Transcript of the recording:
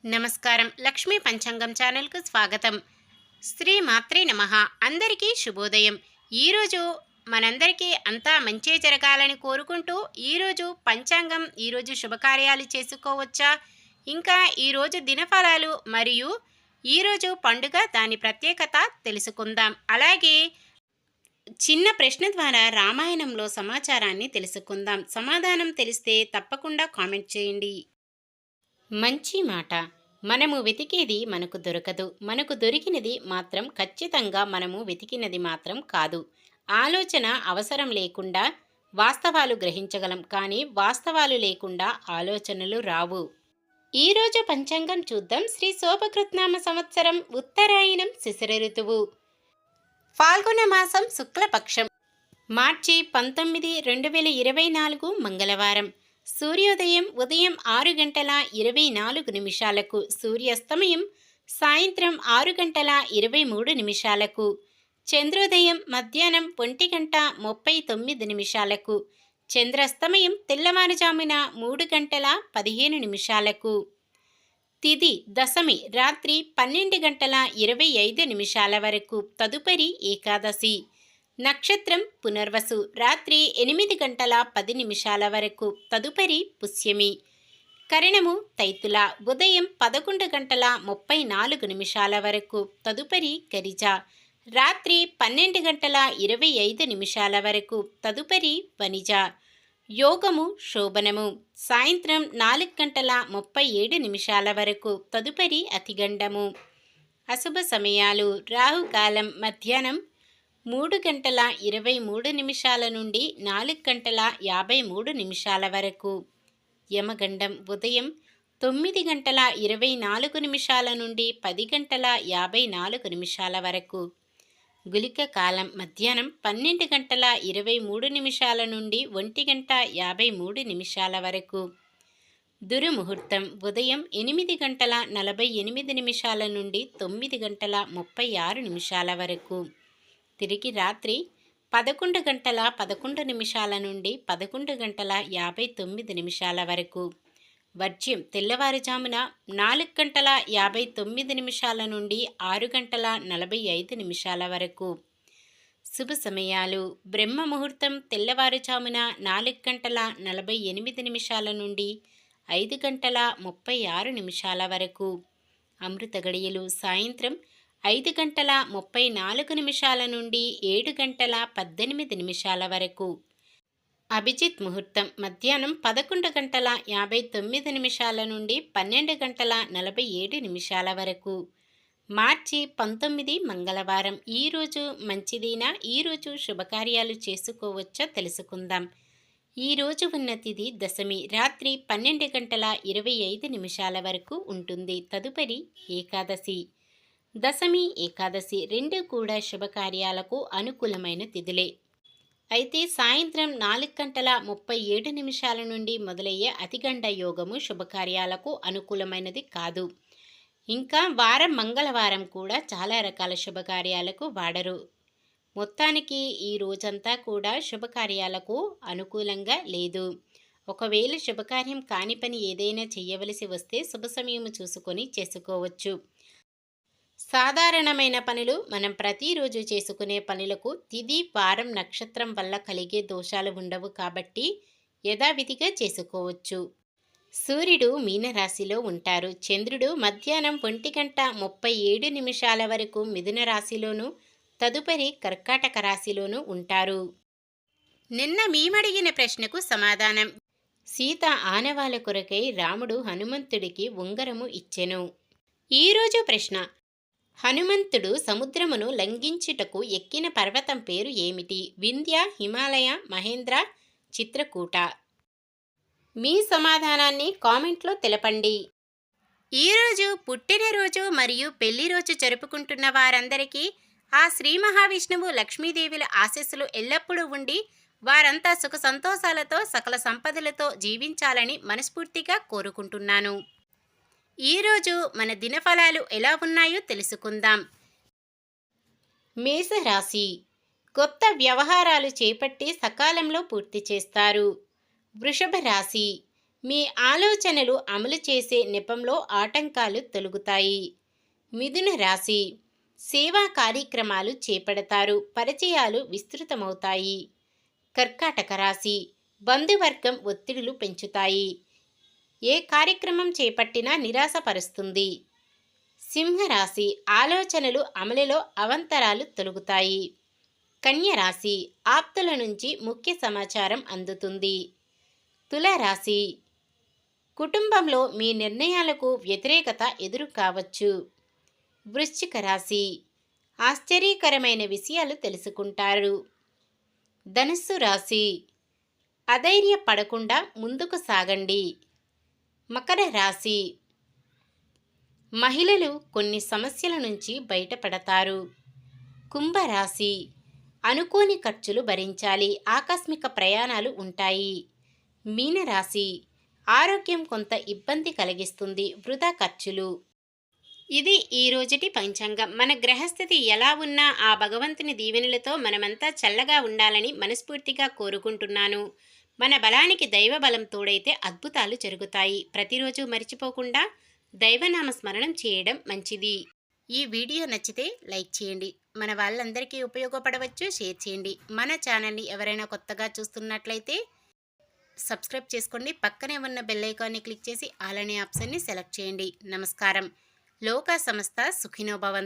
నమస్కారం. లక్ష్మీ పంచాంగం ఛానల్‌కు స్వాగతం. శ్రీ మాత్రే నమః. అందరికీ శుభోదయం. ఈరోజు మనందరికీ అంతా మంచే జరగాలని కోరుకుంటూ ఈరోజు పంచాంగం, ఈరోజు శుభకార్యాలు చేసుకోవచ్చా, ఇంకా ఈరోజు దినఫలాలు మరియు ఈరోజు పండుగ దాని ప్రత్యేకత తెలుసుకుందాం. అలాగే చిన్న ప్రశ్న ద్వారా రామాయణంలో సమాచారాన్ని తెలుసుకుందాం. సమాధానం తెలిస్తే తప్పకుండా కామెంట్ చేయండి. మంచి మాట. మనము వెతికేది మనకు దొరకదు. మనకు దొరికినది మాత్రం ఖచ్చితంగా మనము వెతికినది మాత్రం కాదు. ఆలోచన అవసరం లేకుండా వాస్తవాలు గ్రహించగలం, కానీ వాస్తవాలు లేకుండా ఆలోచనలు రావు. ఈరోజు పంచాంగం చూద్దాం. శ్రీ శోభకృత్నామ సంవత్సరం ఉత్తరాయణం శిశిర ఋతువు, ఫాల్గుణ మాసం శుక్లపక్షం, మార్చి 19, 2024 మంగళవారం. సూర్యోదయం ఉదయం 6 గంటల 24 నిమిషాలకు, సూర్యాస్తమయం సాయంత్రం 6 గంటల 23 నిమిషాలకు, చంద్రోదయం మధ్యాహ్నం 1 గంట 39 నిమిషాలకు, చంద్రాస్తమయం తెల్లవారుజామున 3 గంటల 15 నిమిషాలకు. తిథి దశమి రాత్రి 12 గంటల 25 నిమిషాల వరకు, తదుపరి ఏకాదశి. నక్షత్రం పునర్వసు రాత్రి 8 గంటల 10 నిమిషాల వరకు, తదుపరి పుష్యమి. కరణము తైతుల ఉదయం 11 గంటల 34 నిమిషాల వరకు, తదుపరి గరిజ. రాత్రి 12 గంటల 25 నిమిషాల వరకు, తదుపరి వనిజ. యోగము శోభనము సాయంత్రం 4 గంటల 37 నిమిషాల వరకు, తదుపరి అతిగండము. అశుభ సమయాలు రాహుకాలం మధ్యాహ్నం 3 గంటల 23 నిమిషాల నుండి 4 గంటల 53 నిమిషాల వరకు. యమగండం ఉదయం 9 గంటల 24 నిమిషాల నుండి 10 గంటల 54 నిమిషాల వరకు. గుళిక కాలం మధ్యాహ్నం 12 గంటల 23 నిమిషాల నుండి 1 గంట 53 నిమిషాల వరకు. దుర్ముహూర్తం ఉదయం 8 గంటల 48 నిమిషాల నుండి 9 గంటల 36 నిమిషాల వరకు. తిరిగి రాత్రి 11 గంటల 11 నిమిషాల నుండి 11 గంటల 59 నిమిషాల వరకు. వర్జ్యం తెల్లవారుజామున 4 గంటల 59 నిమిషాల నుండి 6 గంటల 45 నిమిషాల వరకు. శుభ సమయాలు బ్రహ్మ ముహూర్తం తెల్లవారుజామున 4 గంటల 48 నిమిషాల నుండి 5 గంటల 36 నిమిషాల వరకు. అమృత గడియలు సాయంత్రం 5 గంటల 34 నిమిషాల నుండి 7 గంటల 18 నిమిషాల వరకు. అభిజిత్ ముహూర్తం మధ్యాహ్నం 11 గంటల 59 నిమిషాల నుండి 12 గంటల 47 నిమిషాల వరకు. మార్చి 19 మంగళవారం. ఈరోజు మంచిదినా, ఈరోజు శుభకార్యాలు చేసుకోవచ్చో తెలుసుకుందాం. ఈరోజు ఉన్న తిథి దశమి రాత్రి 12 గంటల 25 నిమిషాల వరకు ఉంటుంది, తదుపరి ఏకాదశి. దశమి ఏకాదశి రెండు కూడా శుభకార్యాలకు అనుకూలమైన తిథులే. అయితే సాయంత్రం 4 గంటల 37 నిమిషాల నుండి మొదలయ్యే అతిగండ యోగము శుభకార్యాలకు అనుకూలమైనది కాదు. ఇంకా వారం మంగళవారం కూడా చాలా రకాల శుభకార్యాలకు వాడరు. మొత్తానికి ఈ రోజంతా కూడా శుభకార్యాలకు అనుకూలంగా లేదు. ఒకవేళ శుభకార్యం కాని పని ఏదైనా చేయవలసి వస్తే శుభ సమయం చూసుకొని చేసుకోవచ్చు. సాధారణమైన పనులు మనం ప్రతిరోజు చేసుకునే పనులకు తిథి, వారం, నక్షత్రం వల్ల కలిగే దోషాలు ఉండవు కాబట్టి యథావిధిగా చేసుకోవచ్చు. సూర్యుడు మీనరాశిలో ఉంటారు. చంద్రుడు మధ్యాహ్నం 1 గంట 37 నిమిషాల వరకు మిథున రాశిలోను, తదుపరి కర్కాటక రాశిలోను ఉంటారు. నిన్న మేమడిగిన ప్రశ్నకు సమాధానం. సీత ఆనవాళ్ళ కొరకై రాముడు హనుమంతుడికి ఉంగరము ఇచ్చెను. ఈరోజు ప్రశ్న: హనుమంతుడు సముద్రమును లంఘించుటకు ఎక్కిన పర్వతం పేరు ఏమిటి? వింధ్య, హిమాలయ, మహేంద్ర, చిత్రకూట? మీ సమాధానాన్ని కామెంట్లో తెలపండి. ఈరోజు పుట్టినరోజు మరియు పెళ్లి రోజు జరుపుకుంటున్న వారందరికీ ఆ శ్రీ మహావిష్ణువు, లక్ష్మీదేవుల ఆశీస్సులు ఎల్లప్పుడూ ఉండి వారంతా సుఖ సంతోషాలతో సకల సంపదలతో జీవించాలని మనస్ఫూర్తిగా కోరుకుంటున్నాను. ఈరోజు మన దినఫలాలు ఎలా ఉన్నాయో తెలుసుకుందాం. మేషరాశి కొత్త వ్యవహారాలు చేపట్టి సకాలంలో పూర్తి చేస్తారు. వృషభ రాశి మీ ఆలోచనలు అమలు చేసే నెపంలో ఆటంకాలు తొలగుతాయి. మిథున రాశి సేవా కార్యక్రమాలు చేపడతారు. పరిచయాలు విస్తృతమవుతాయి. కర్కాటక రాశి బంధువర్గం ఒత్తిడులు పెంచుతాయి. ఏ కార్యక్రమం చేపట్టినా నిరాశపరుస్తుంది. సింహరాశి ఆలోచనలు అమలులో అవంతరాలు తొలగుతాయి. కన్య రాశి ఆప్తుల నుంచి ముఖ్య సమాచారం అందుతుంది. తులారాశి కుటుంబంలో మీ నిర్ణయాలకు వ్యతిరేకత ఎదురు కావచ్చు. వృశ్చిక రాశి ఆశ్చర్యకరమైన విషయాలు తెలుసుకుంటారు. ధనుస్సు రాశి అధైర్యపడకుండా ముందుకు సాగండి. మకర రాశి మహిళలు కొన్ని సమస్యల నుంచి బయటపడతారు. కుంభరాశి అనుకోని ఖర్చులు భరించాలి. ఆకస్మిక ప్రయాణాలు ఉంటాయి. మీనరాశి ఆరోగ్యం కొంత ఇబ్బంది కలిగిస్తుంది. వృధా ఖర్చులు. ఇది ఈ రోజుటి పంచాంగం. మన గ్రహస్థితి ఎలా ఉన్నా ఆ భగవంతుని దీవెనలతో మనమంతా చల్లగా ఉండాలని మనస్ఫూర్తిగా కోరుకుంటున్నాను. మన బలానికి దైవ బలం తోడైతే అద్భుతాలు జరుగుతాయి. ప్రతిరోజు మర్చిపోకుండా దైవనామ స్మరణం చేయడం మంచిది. ఈ వీడియో నచ్చితే లైక్ చేయండి. మన వాళ్ళందరికీ ఉపయోగపడవచ్చు. షేర్ చేయండి. మన ఛానల్ని ఎవరైనా కొత్తగా చూస్తున్నట్లయితే సబ్స్క్రైబ్ చేసుకోండి. పక్కనే ఉన్న బెల్ ఐకాన్ని క్లిక్ చేసి ఆల్ అనే ఆప్షన్ని సెలెక్ట్ చేయండి. నమస్కారం. లోకా సమస్త సుఖినో భవంతు.